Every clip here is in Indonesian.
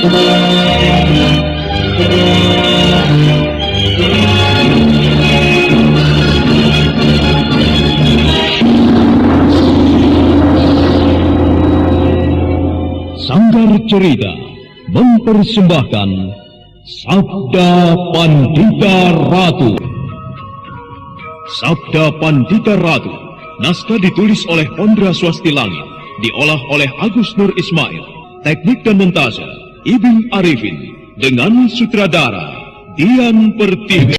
Sanggar Cerita mempersembahkan Sabda Pandita Ratu. Sabda Pandita Ratu, naskah ditulis oleh Pondra Swasti Langit, diolah oleh Agus Nur Ismail, teknik dan montase Ibing Arifin, dengan sutradara Dian Pertiwi.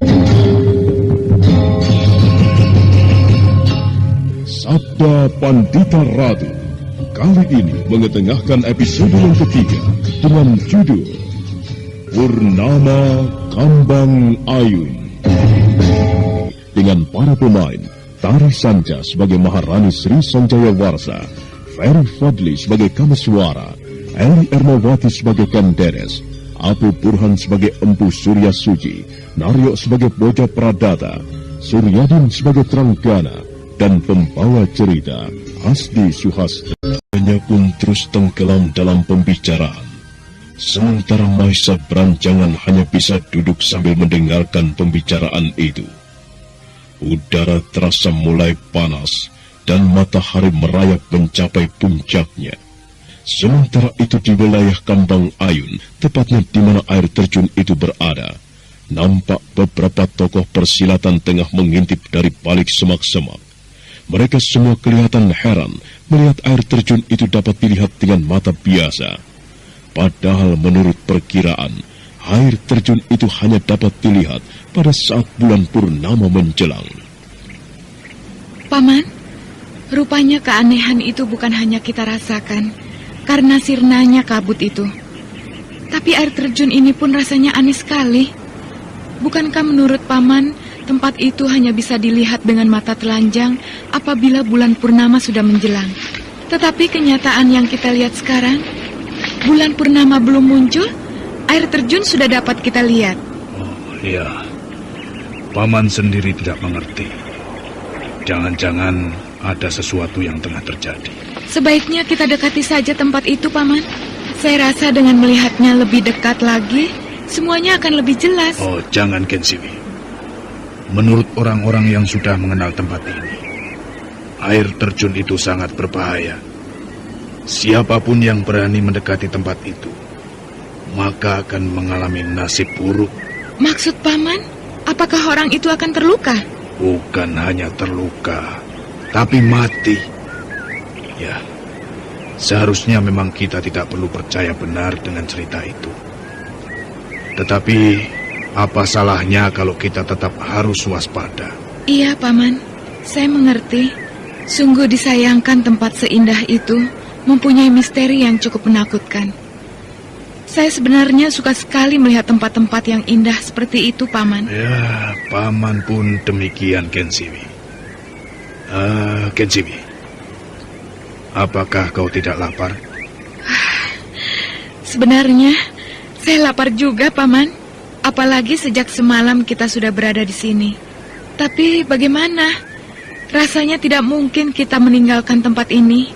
Sabda Pandita Ratu kali ini mengetengahkan episode yang ketiga dengan judul Purnama Kambang Ayun. Dengan para pemain, Tari Sanja sebagai Maharani Sri Sanjaya Warsa, Ferry Fadli sebagai Kameswara, Eli Ernawati sebagai Kanderes, Apu Burhan sebagai Empu Surya Suci, Naryo sebagai Boja Pradata, Suryadin sebagai Tranggana, dan pembawa cerita Hasdi Suhastra. Hanya pun terus tenggelam dalam pembicaraan. Sementara Maisa Branjangan hanya bisa duduk sambil mendengarkan pembicaraan itu. Udara terasa mulai panas dan matahari merayap mencapai puncaknya. Sementara itu di wilayah Kambang Ayun, tepatnya di mana air terjun itu berada, nampak beberapa tokoh persilatan tengah mengintip dari balik semak-semak. Mereka semua kelihatan heran melihat air terjun itu dapat dilihat dengan mata biasa. Padahal menurut perkiraan, air terjun itu hanya dapat dilihat pada saat bulan purnama menjelang. Paman, rupanya keanehan itu bukan hanya kita rasakan karena sirnanya kabut itu. Tapi air terjun ini pun rasanya aneh sekali. Bukankah menurut Paman, tempat itu hanya bisa dilihat dengan mata telanjang apabila bulan purnama sudah menjelang? Tetapi kenyataan yang kita lihat sekarang, bulan purnama belum muncul, air terjun sudah dapat kita lihat. Oh iya, Paman sendiri tidak mengerti. Jangan-jangan ada sesuatu yang tengah terjadi. Sebaiknya kita dekati saja tempat itu, Paman. Saya rasa dengan melihatnya lebih dekat lagi, semuanya akan lebih jelas. Oh, jangan, Kensiwi. Menurut orang-orang yang sudah mengenal tempat ini, air terjun itu sangat berbahaya. Siapapun yang berani mendekati tempat itu, maka akan mengalami nasib buruk. Maksud Paman, apakah orang itu akan terluka? Bukan hanya terluka, tapi mati. Ya, seharusnya memang kita tidak perlu percaya benar dengan cerita itu. Tetapi apa salahnya kalau kita tetap harus waspada? Iya, Paman. Saya mengerti. Sungguh disayangkan tempat seindah itu mempunyai misteri yang cukup menakutkan. Saya sebenarnya suka sekali melihat tempat-tempat yang indah seperti itu, Paman. Ya, Paman pun demikian, Kensiwi. Kensiwi, apakah kau tidak lapar? Sebenarnya, saya lapar juga, Paman. Apalagi sejak semalam kita sudah berada di sini. Tapi bagaimana? Rasanya tidak mungkin kita meninggalkan tempat ini.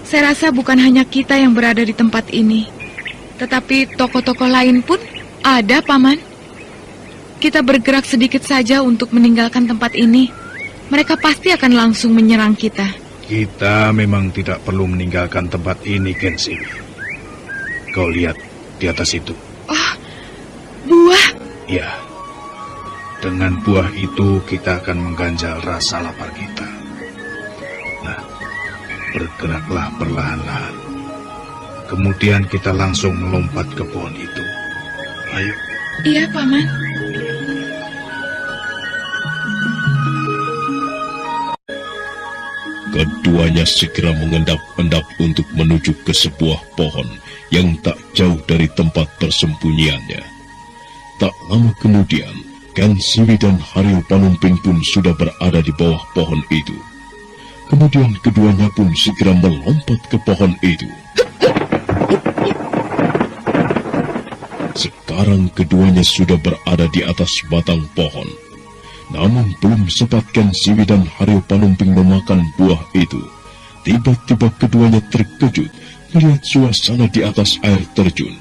Saya rasa bukan hanya kita yang berada di tempat ini, tetapi tokoh-tokoh lain pun ada, Paman. Kita bergerak sedikit saja untuk meninggalkan tempat ini, mereka pasti akan langsung menyerang kita. Kita memang tidak perlu meninggalkan tempat ini, Kensiwi. Kau lihat di atas itu. Oh, buah. Ya, dengan buah itu kita akan mengganjal rasa lapar kita. Nah, bergeraklah perlahan-lahan. Kemudian kita langsung melompat ke pohon itu. Ayo. Iya, Paman. Keduanya segera mengendap-endap untuk menuju ke sebuah pohon yang tak jauh dari tempat persembunyiannya. Tak lama kemudian, Kensiwi dan Haryo Panumping pun sudah berada di bawah pohon itu. Kemudian keduanya pun segera melompat ke pohon itu. Sekarang keduanya sudah berada di atas batang pohon. Namun belum sempat Kensiwi dan Haryo Panumping memakan buah itu, tiba-tiba keduanya terkejut melihat suasana di atas air terjun.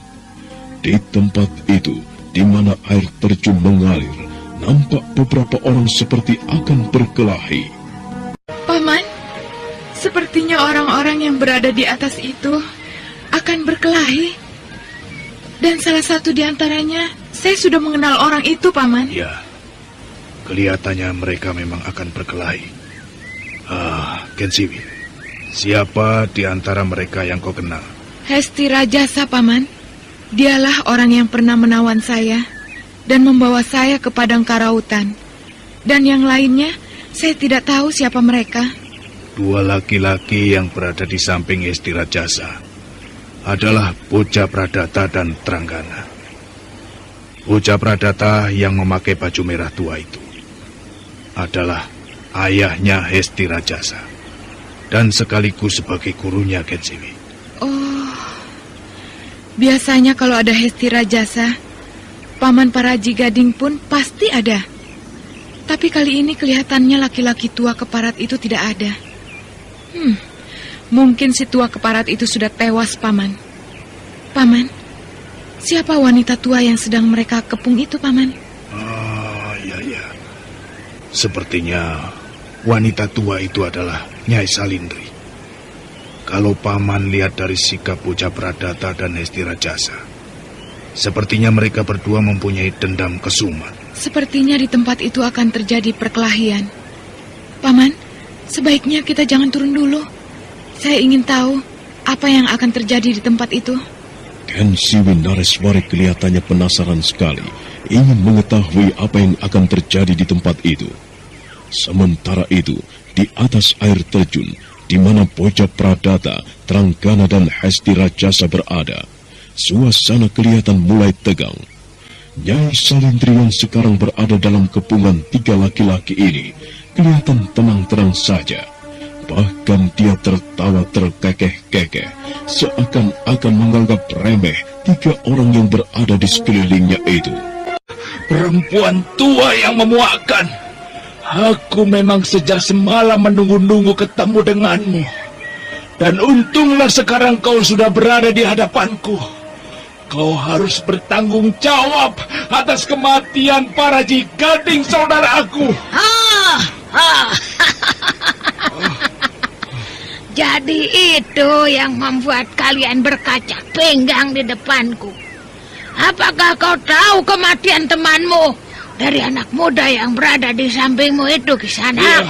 Di tempat itu, di mana air terjun mengalir, nampak beberapa orang seperti akan berkelahi. Paman, sepertinya orang-orang yang berada di atas itu akan berkelahi. Dan salah satu di antaranya, saya sudah mengenal orang itu, Paman. Ya, kelihatannya mereka memang akan berkelahi. Kensiwi, siapa di antara mereka yang kau kenal? Hesti Rajasa, Paman. Dialah orang yang pernah menawan saya dan membawa saya ke padang karautan. Dan yang lainnya, saya tidak tahu siapa mereka. Dua laki-laki yang berada di samping Hesti Rajasa adalah Puja Pradata dan Tranggana. Puja Pradata yang memakai baju merah tua itu adalah ayahnya Hesti Rajasa dan sekaligus sebagai gurunya Kensiwi. Biasanya kalau ada Hesti Rajasa, Paman Paraji Gading pun pasti ada. Tapi kali ini kelihatannya laki-laki tua keparat itu tidak ada. Mungkin si tua keparat itu sudah tewas, Paman. Paman, siapa wanita tua yang sedang mereka kepung itu, Paman? Iya. Sepertinya wanita tua itu adalah Nyai Salindri. Kalau Paman lihat dari sikap Puja Pradata dan Hesti Rajasa, sepertinya mereka berdua mempunyai dendam kesumat. Sepertinya di tempat itu akan terjadi perkelahian. Paman, sebaiknya kita jangan turun dulu. Saya ingin tahu apa yang akan terjadi di tempat itu. Kensiwi Nareswari kelihatannya penasaran sekali, ingin mengetahui apa yang akan terjadi di tempat itu. Sementara itu, di atas air terjun, di mana Puja Pradata, Tranggana dan Hesti Rajasa berada, suasana kelihatan mulai tegang. Nyai Salindri yang sekarang berada dalam kepungan tiga laki-laki ini kelihatan tenang-tenang saja. Bahkan dia tertawa terkekeh-kekeh, seakan-akan menganggap remeh tiga orang yang berada di sekelilingnya itu. Perempuan tua yang memuakkan. Aku memang sejak semalam menunggu-nunggu ketemu denganmu. Dan untunglah sekarang kau sudah berada di hadapanku. Kau harus bertanggung jawab atas kematian Paraji Gading saudaraku. Jadi itu yang membuat kalian berkacak pinggang di depanku. Apakah kau tahu kematian temanmu dari anak muda yang berada di sampingmu itu, Kisana? Iya,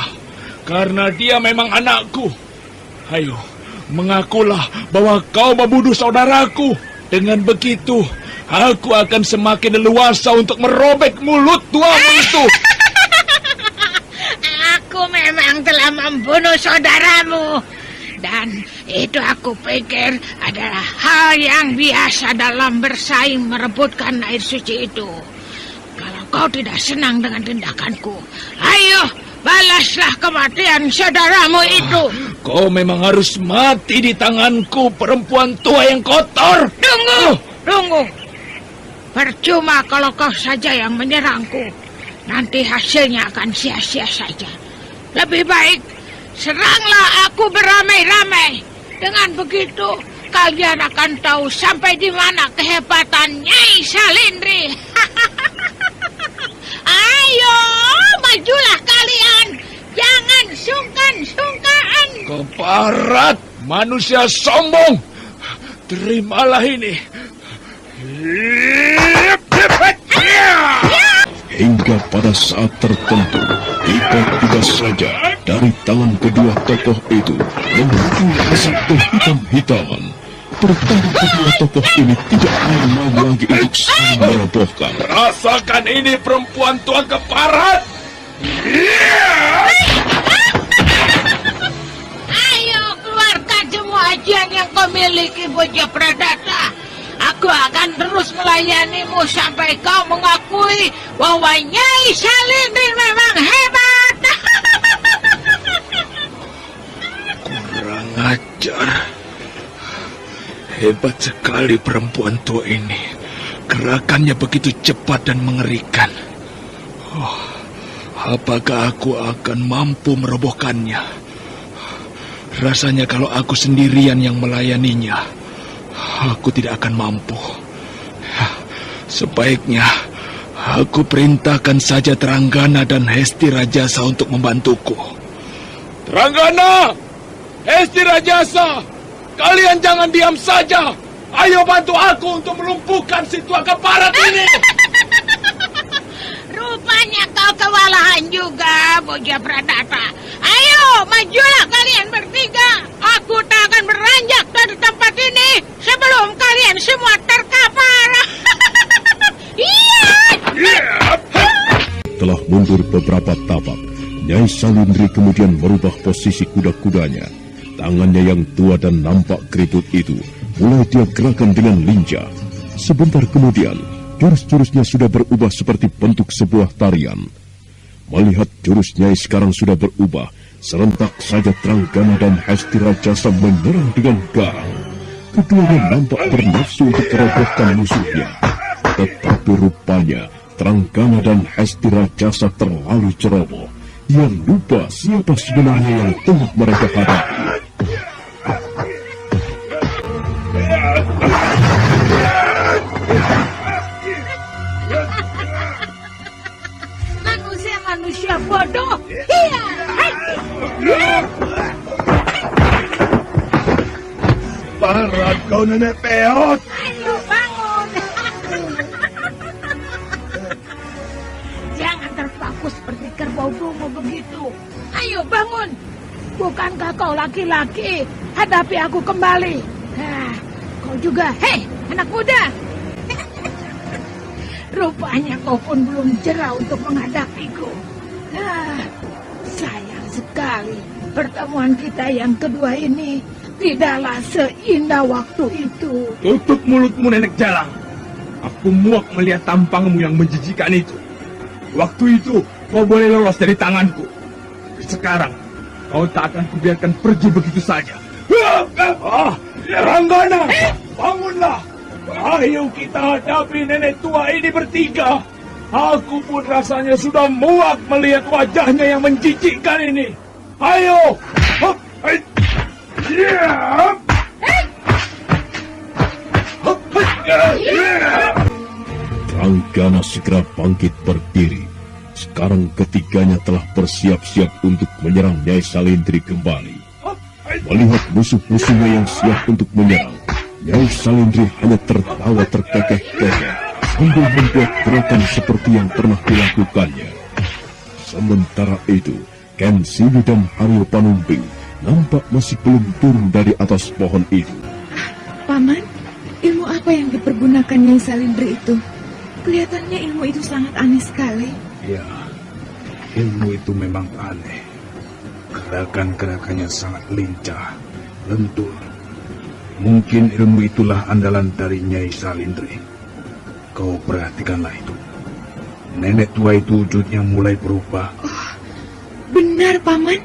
karena dia memang anakku. Ayo, mengakulah bahwa kau membunuh saudaraku. Dengan begitu, aku akan semakin leluasa untuk merobek mulut tuamu itu. Aku memang telah membunuh saudaramu. Dan itu aku pikir adalah hal yang biasa dalam bersaing merebutkan air suci itu. Kalau kau tidak senang dengan tindakanku, ayo balaslah kematian saudaramu itu. Kau memang harus mati di tanganku, perempuan tua yang kotor. Tunggu. Percuma kalau kau saja yang menyerangku. Nanti hasilnya akan sia-sia saja. Lebih baik seranglah aku beramai-ramai. Dengan begitu, kalian akan tahu sampai di mana kehebatan Nyai Salindri. Ayo, majulah kalian. Jangan sungkan-sungkan. Keparat, manusia sombong. Terimalah ini. Hingga pada saat tertentu, tiba-tiba saja dari tangan kedua tokoh itu muncul asap kehitam-hitaman. Pertama kedua tokoh ini tidak main-main lagi untuk saling merobohkan. Rasakan ini, perempuan tua keparat. Ayo keluarkan semua ajian yang kau miliki, Puja Pradata. Aku akan terus melayanimu sampai kau mengakui bahwa Nyai Salindri memang hebat. Kurang ajar. Hebat sekali perempuan tua ini. Gerakannya begitu cepat dan mengerikan. Apakah aku akan mampu merobohkannya? Rasanya kalau aku sendirian yang melayaninya, aku tidak akan mampu. Sebaiknya aku perintahkan saja Teranggana dan Hesti Rajasa untuk membantuku. Teranggana, Hesti Rajasa, kalian jangan diam saja. Ayo bantu aku untuk melumpuhkan si tua keparat ini. Rupanya kau kewalahan juga, Boja Pradata. Ayo, majulah kalian bertiga. Aku tak akan beranjak dari tempat ini sebelum kalian semua terkapar. Iya. Telah mundur beberapa tapak, Nyai Salindri kemudian merubah posisi kuda-kudanya. Tangannya yang tua dan nampak keriput itu mulai dia gerakan dengan lincah. Sebentar kemudian, jurus-jurusnya sudah berubah seperti bentuk sebuah tarian. Melihat jurus Nyai sekarang sudah berubah, serentak saja Teranggana dan Hesti Rajasa menyerang dengan garang. Keduanya nampak bernafsu untuk merobohkan musuhnya. Tetapi rupanya, Teranggana dan Hesti Rajasa terlalu ceroboh. Ia lupa siapa sebenarnya yang tengah mereka hadapi. Manusia bodoh. Iya. Barat kau nenek peot. Ayo bangun. Jangan terpaku seperti kerbau bungu begitu. Ayo bangun. Bukankah kau laki-laki? Hadapi aku kembali. Nah, kau juga. Hei, anak muda. Rupanya kau pun belum jera untuk menghadapiku. Sayang sekali pertemuan kita yang kedua ini tidaklah seindah waktu itu. Tutup mulutmu, Nenek Jalang. Aku muak melihat tampangmu yang menjijikan itu. Waktu itu kau boleh lolos dari tanganku. Sekarang kau tak akan kubiarkan pergi begitu saja. Teranggana, bangunlah. Ayo kita hadapi nenek tua ini bertiga. Aku pun rasanya sudah muak melihat wajahnya yang menjijikkan ini. Ayo. Teranggana segera bangkit berdiri. Sekarang ketiganya telah bersiap-siap untuk menyerang Nyai Salindri kembali. Melihat musuh-musuhnya yang siap untuk menyerang, Nyai Salindri hanya tertawa terkekeh-kekeh sambil membuat gerakan seperti yang pernah dilakukannya. Sementara itu, Ken Simi dan Haryo Panumping nampak masih belum turun dari atas pohon itu. Paman, ilmu apa yang dipergunakan Nyai Salindri itu? Kelihatannya ilmu itu sangat aneh sekali. Ya, ilmu itu memang aneh. Gerakan-gerakannya sangat lincah, lentur. Mungkin ilmu itulah andalan dari Nyai Salindri. Kau perhatikanlah itu. Nenek tua itu wujudnya mulai berubah. Oh, benar, Paman.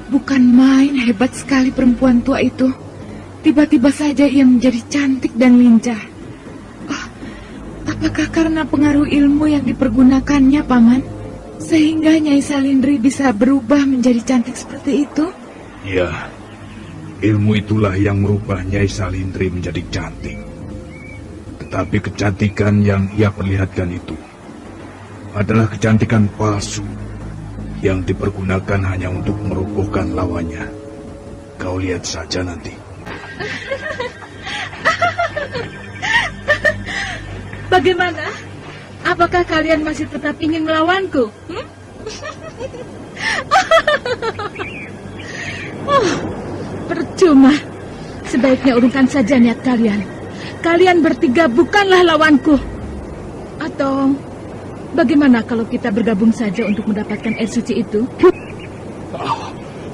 Bukan main hebat sekali perempuan tua itu. Tiba-tiba saja ia menjadi cantik dan lincah. Oh, apakah karena pengaruh ilmu yang dipergunakannya, Paman? Sehingga Nyai Salindri bisa berubah menjadi cantik seperti itu? Ya, ilmu itulah yang merubah Nyai Salindri menjadi cantik. Tetapi kecantikan yang ia perlihatkan itu adalah kecantikan palsu yang dipergunakan hanya untuk merobohkan lawannya. Kau lihat saja nanti. Bagaimana? Apakah kalian masih tetap ingin melawanku? Percuma. Sebaiknya urungkan saja niat kalian. Kalian bertiga bukanlah lawanku. Atau bagaimana kalau kita bergabung saja untuk mendapatkan air suci itu?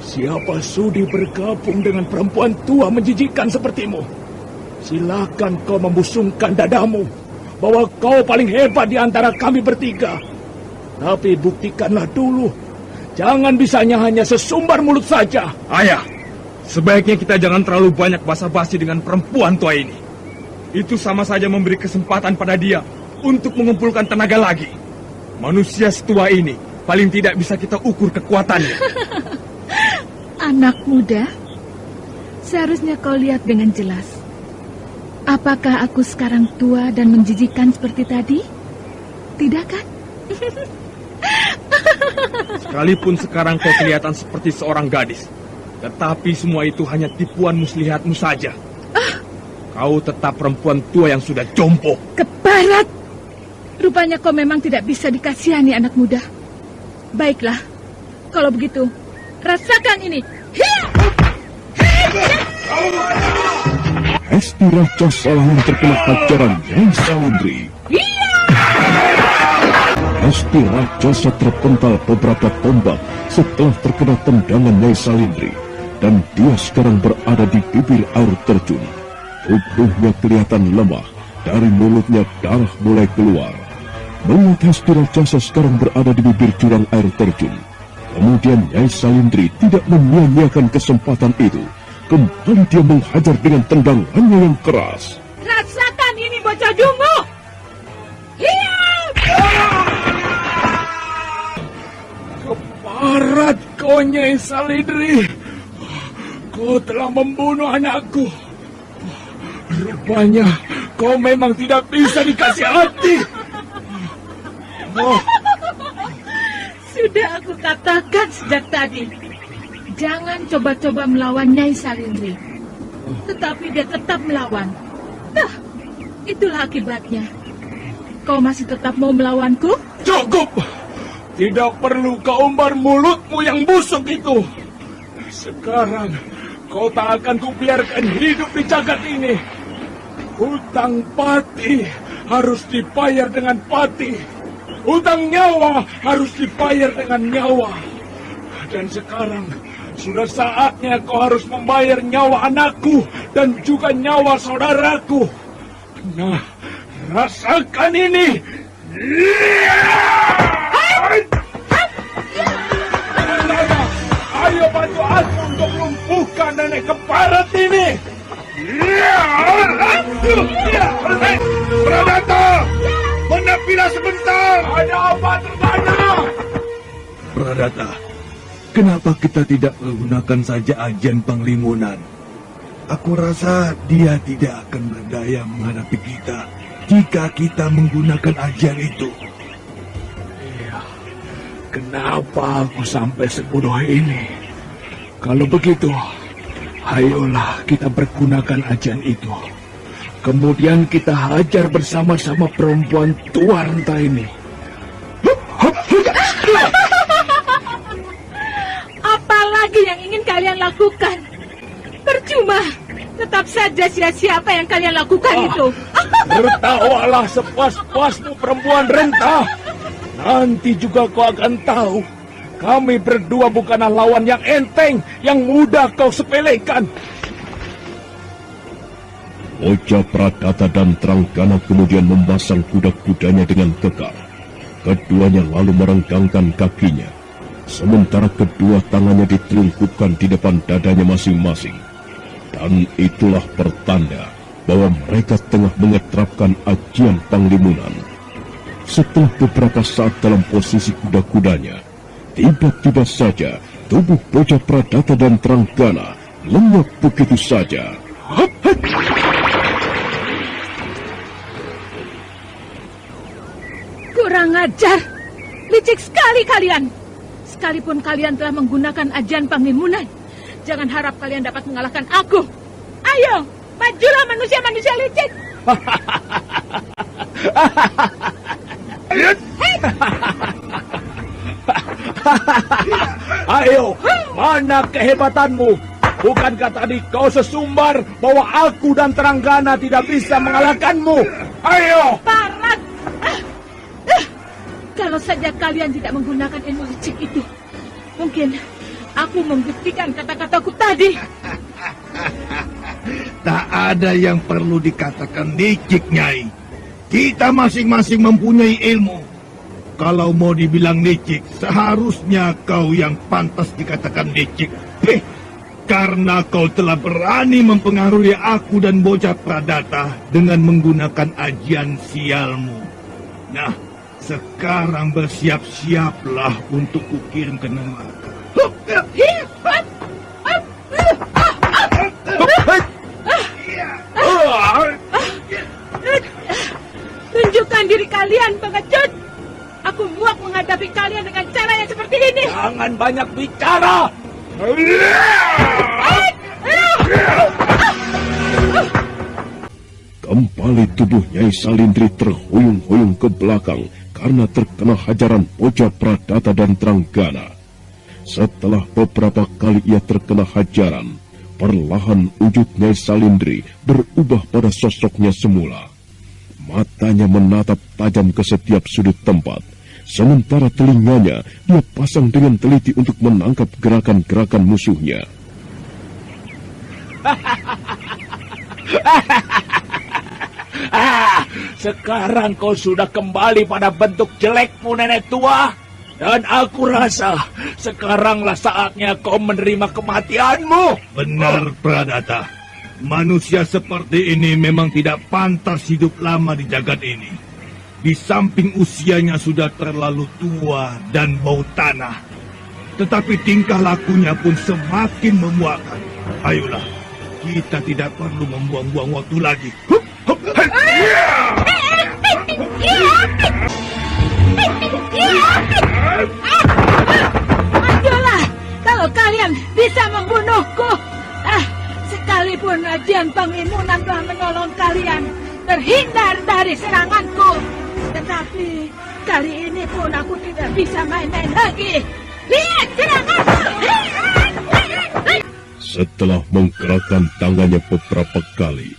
Siapa sudi bergabung dengan perempuan tua menjijikkan sepertimu? Silakan kau membusungkan dadamu bahwa kau paling hebat di antara kami bertiga. Tapi buktikanlah dulu. Jangan bisanya hanya sesumbar mulut saja. Ayah, sebaiknya kita jangan terlalu banyak basa-basi dengan perempuan tua ini. Itu sama saja memberi kesempatan pada dia untuk mengumpulkan tenaga lagi. Manusia setua ini paling tidak bisa kita ukur kekuatannya. Anak muda, seharusnya kau lihat dengan jelas. Apakah aku sekarang tua dan menjijikan seperti tadi? Tidak kan? Sekalipun sekarang kau kelihatan seperti seorang gadis, tetapi semua itu hanya tipuan muslihatmu saja. Kau tetap perempuan tua yang sudah jompo. Keparat! Rupanya kau memang tidak bisa dikasihani anak muda. Baiklah, kalau begitu, rasakan ini. Hesti raksasa yang terkena hajaran Nyai Salindri. Hesti raksasa terpental beberapa tombak setelah terkena tendangan Nyai Salindri, dan dia sekarang berada di bibir air terjun. Tubuhnya kelihatan lemah, dari mulutnya darah mulai keluar. Melihat Hesti raksasa sekarang berada di bibir jurang air terjun, kemudian Nyai Salindri tidak menyia-nyiakan kesempatan itu. Kembali dia menghajar dengan tendangannya yang keras. Rasakan ini, bocah dungu! Keparat kau, Nyai Salindri. Kau telah membunuh anakku. Rupanya kau memang tidak bisa dikasih hati. Sudah aku katakan sejak tadi, jangan coba-coba melawan Nyai Salindri. Tetapi dia tetap melawan. Nah, itulah akibatnya. Kau masih tetap mau melawanku? Cukup! Tidak perlu kau umbar mulutmu yang busuk itu. Sekarang kau tak akan kubiarkan hidup di jagat ini. Hutang pati harus dibayar dengan pati. Hutang nyawa harus dibayar dengan nyawa. Dan sekarang sudah saatnya kau harus membayar nyawa anakku dan juga nyawa saudaraku. Nah, rasakan ini. Ayo bantu aku untuk lumpuhkan nenek keparat ini. Pradata! Menepilah sebentar! Ada apa terjadi? Pradata, kenapa kita tidak menggunakan saja ajian Panglimunan? Aku rasa dia tidak akan berdaya menghadapi kita jika kita menggunakan ajian itu. Iya, kenapa aku sampai sebodoh ini? Kalau begitu, ayolah kita pergunakan ajian itu. Kemudian kita hajar bersama-sama perempuan tua renta ini. Apalagi yang ingin kalian lakukan? Percuma. Tetap saja sia-sia apa yang kalian lakukan itu. Tertawalah sepuas-puasmu perempuan renta. Nanti juga kau akan tahu. Kami berdua bukanlah lawan yang enteng, yang mudah kau sepelekan. Bocah Pradata dan Tranggana kemudian memasang kuda-kudanya dengan kekar. Keduanya lalu merenggangkan kakinya, sementara kedua tangannya ditelungkupkan di depan dadanya masing-masing. Dan itulah pertanda bahwa mereka tengah mengeterapkan ajian Panglimunan. Setelah beberapa saat dalam posisi kuda-kudanya, tiba-tiba saja tubuh bocah Pradata dan Tranggana lenyap begitu saja. Kurang ajar. Licik sekali kalian. Sekalipun kalian telah menggunakan ajian Panglimunan, jangan harap kalian dapat mengalahkan aku. Ayo, majulah manusia-manusia licik. Ayo, mana kehebatanmu? Bukankah tadi kau sesumbar bahwa aku dan Tranggana tidak bisa mengalahkanmu? Ayo! Parat. Kalau saja kalian tidak menggunakan ilmu licik itu, mungkin aku membuktikan kata-kataku tadi. Tak ada yang perlu dikatakan licik, Nyai. Kita masing-masing mempunyai ilmu. Kalau mau dibilang licik, seharusnya kau yang pantas dikatakan licik. Karena kau telah berani mempengaruhi aku dan bocah Pradata dengan menggunakan ajian sialmu. Nah, sekarang bersiap-siaplah untuk kukirim ke neraka. Kalian pengecut! Aku muak menghadapi kalian dengan cara yang seperti ini. Jangan banyak bicara. Kembali tubuh Nyai Salindri terhuyung-huyung ke belakang karena terkena hajaran Boja Pradata dan Tranggana. Setelah beberapa kali ia terkena hajaran, perlahan wujud Nyai Salindri berubah pada sosoknya semula. Matanya menatap tajam ke setiap sudut tempat, sementara telinganya dia pasang dengan teliti untuk menangkap gerakan-gerakan musuhnya. Sekarang kau sudah kembali pada bentuk jelekmu, nenek tua. Dan aku rasa sekaranglah saatnya kau menerima kematianmu. Benar, Pradata. Manusia seperti ini memang tidak pantas hidup lama di jagat ini. Di samping usianya sudah terlalu tua dan bau tanah. Tetapi tingkah lakunya pun semakin memuakkan. Ayolah, kita tidak perlu membuang-buang waktu lagi. Ayolah, kalau kalian bisa membunuhku. Sekalipun Ajian Panglimunan telah menolong kalian terhindar dari seranganku. Tetapi kali ini pun aku tidak bisa main-main lagi. Lihat seranganku! Setelah menggerakkan tangannya beberapa kali,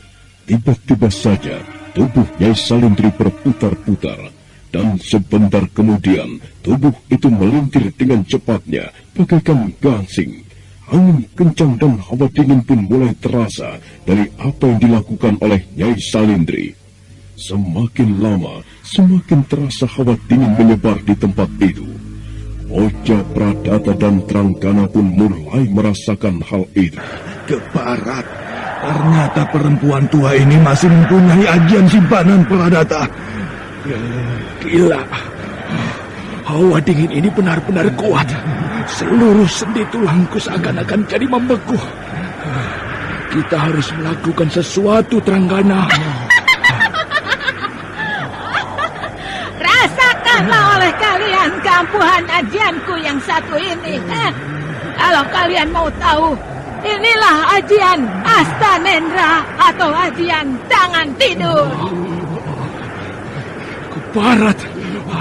tiba-tiba saja tubuh Nyai Salindri berputar-putar, dan sebentar kemudian tubuh itu melintir dengan cepatnya bagaikan gasing. Angin kencang dan hawa dingin pun mulai terasa dari apa yang dilakukan oleh Nyai Salindri. Semakin lama, semakin terasa hawa dingin menyebar di tempat itu. Boja Pradata dan Tranggana pun mulai merasakan hal itu. Ke barat, ternyata perempuan tua ini masih mempunyai ajian simpanan, Pradata. Gila. Hawa dingin ini benar-benar kuat. Seluruh sendi tulangku seakan-akan jadi membeku. Kita harus melakukan sesuatu, Tranggana. Rasakanlah oleh kalian keampuhan ajianku yang satu ini. Kalau kalian mau tahu, inilah ajian Astanendra atau ajian tangan tidur. Ke barat,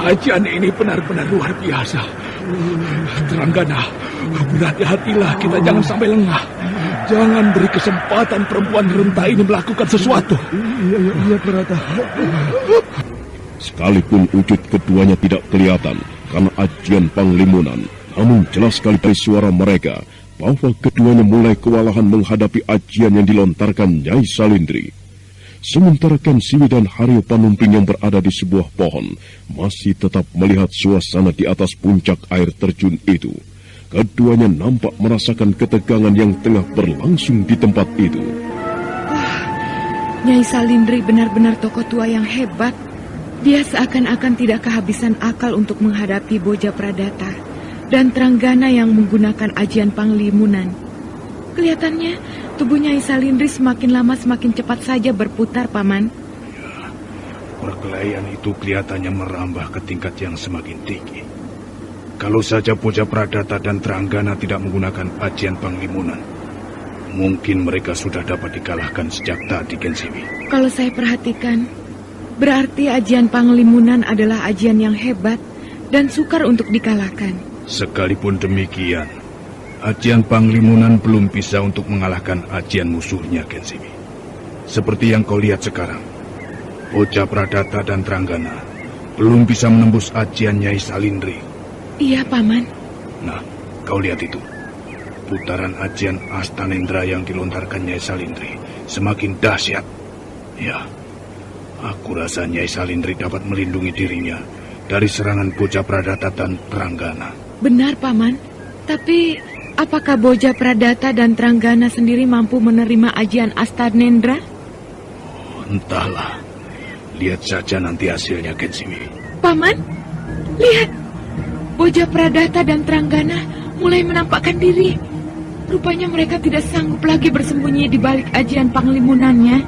ajian ini benar-benar luar biasa. Tranggana, berhati-hatilah, kita jangan sampai lengah. Jangan beri kesempatan perempuan renta ini melakukan sesuatu. Iya, Pradata. Sekalipun wujud keduanya tidak kelihatan karena ajian Panglimunan, namun jelas sekali dari suara mereka bahwa keduanya mulai kewalahan menghadapi ajian yang dilontarkan Nyai Salindri. Sementara Ken Siwi dan Haryo Panumping yang berada di sebuah pohon masih tetap melihat suasana di atas puncak air terjun itu. Keduanya nampak merasakan ketegangan yang tengah berlangsung di tempat itu. Nyai Salindri benar-benar tokoh tua yang hebat. Dia seakan-akan tidak kehabisan akal untuk menghadapi Boja Pradata dan Tranggana yang menggunakan ajian Panglimunan. Kelihatannya tubuh Nyai Salindri semakin lama semakin cepat saja berputar, Paman. Ya, perkelahian itu kelihatannya merambah ke tingkat yang semakin tinggi. Kalau saja Boja Pradata dan Tranggana tidak menggunakan ajian Panglimunan, mungkin mereka sudah dapat dikalahkan sejak tadi, Ken Siwi. Kalau saya perhatikan, berarti ajian Panglimunan adalah ajian yang hebat dan sukar untuk dikalahkan. Sekalipun demikian, ajian Panglimunan belum bisa untuk mengalahkan ajian musuhnya, Ken Siwi. Seperti yang kau lihat sekarang, Boja Pradata dan Tranggana belum bisa menembus ajian Nyai Salindri. Iya, Paman. Nah, kau lihat itu. Putaran ajian Astanendra yang dilontarkan Nyai Salindri semakin dahsyat. Ya, aku rasa Nyai Salindri dapat melindungi dirinya dari serangan Boja Pradata dan Tranggana. Benar, Paman. Tapi apakah Boja Pradata dan Tranggana sendiri mampu menerima ajian Astanendra? Oh, entahlah. Lihat saja nanti hasilnya, Ken Siwi. Paman, lihat. Boja Pradata dan Tranggana mulai menampakkan diri. Rupanya mereka tidak sanggup lagi bersembunyi di balik ajian Panglimunannya.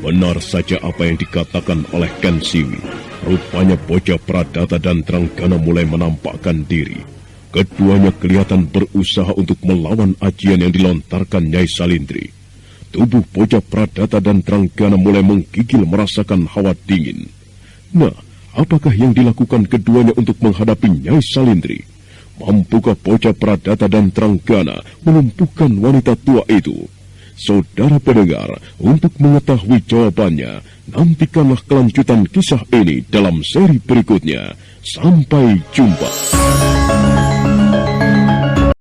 Benar saja apa yang dikatakan oleh Ken Siwi. Rupanya bocah Pradata dan Tranggana mulai menampakkan diri. Keduanya kelihatan berusaha untuk melawan ajian yang dilontarkan Nyai Salindri. Tubuh bocah Pradata dan Tranggana mulai menggigil merasakan hawa dingin. Nah, apakah yang dilakukan keduanya untuk menghadapi Nyai Salindri? Mampukah bocah Pradata dan Tranggana melumpuhkan wanita tua itu? Saudara pendengar, untuk mengetahui jawabannya, nantikanlah kelanjutan kisah ini dalam seri berikutnya. Sampai jumpa.